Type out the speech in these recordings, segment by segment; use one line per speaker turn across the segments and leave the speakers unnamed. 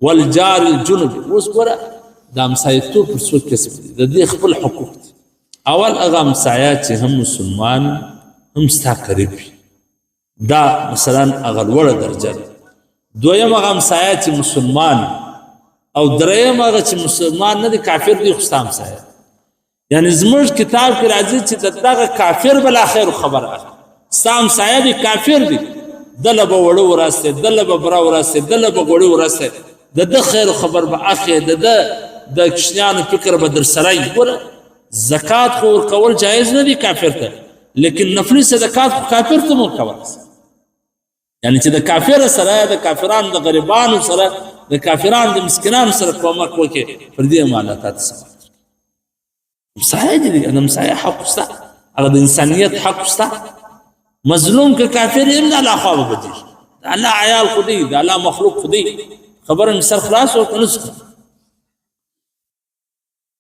والجار الجنب. اوس ګوره د همسایتوب پر څو قسم دي، د دې خپل حقوق دي. اول هغه همسایه چې هم مسلمان هم ستا قریب وي، دا مثلا هغه لوړه درجه ده. دویم هغه همسایه چې مسلمان، او دریم هغه چې مسلمان نه دی کافر دی خو ستا همسایه. یعنی زموږ کتاب کې راځي چې دغه کافر بالاخره خبر اخلي، ستا همسایه دی کافر دی، دله به وړه ورسې، دله به بره ورسې، دله به غوړي ورسې، د ده خیر خبر به اخلي، د ده د کوچنیانو فکر به در سره وي. ګوره زکات خو ورکول جایز نه دی کافر ته، لیکن نفلي صدقات خو کافر ته مو ورکولی شي. یعنی چې د کافر سره، د کافرانو د غریبانو سره، د کافرانو د مسکینانو سره کومک وکړي، پر دې مالاتات سره همسایه دي. د همسایه حق شته، هغه د انسانیت حق شته. مظلوم که کافر هم د الله خوا به بدېږي، د الله عیال خو دی، د الله مخلوق خو دی. خبره مې سر خلاص وکړه نسخه.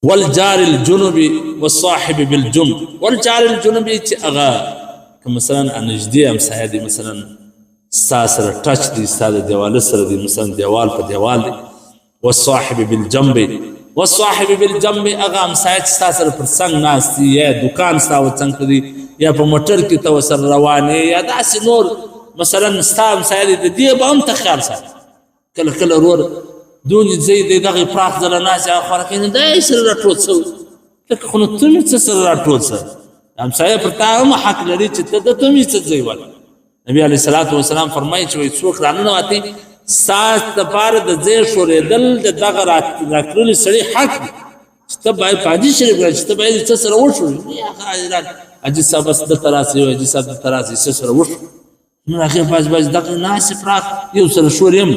والجار الجنب والصاحب بالجنب. والجار الجنب چې هغه که مثلا نږدې همسایه دی، مثلا ستا سره ټچ دی، ستا د دیواله سره دی، مثلا دیوال په دیوال دی. والصاحب بالجنب. والصاحب بالجنب هغه همسایه چې ستا سره پر څنګ ناست دی، یا دکان ستا ورڅنګ ته دی، یا په موټر کې ته ورسره روان یې، یا داسې نور مثلا ستا همسایه دی، د دې به هم ته خیال ساتې. کله کله ورور دونې ځای دی دغې پراخ ځله ناست هغه خوراک یې دا یې سره راټول شوی، لکه خو نو ته مې څه سره راټول شه؟ همسایه پر تا هم حق لري چې ته د ته مې څه ځای ورکړه. نبي علیه صلات وسلام فرمایي چې وایي څوک راننوتې ستا دپاره د ځای ښورېدل د دغه راکړلي سړي حق دی چې ته باید په حدیث شریف راځي چې ته باید څه سره وښورې. حاجي صاحب بس دلته راسئ، حاجي صاحب دلته راسئ، څه سره وښورو. نو هغې باز دغه ناستې پراخ یو سره ښورېم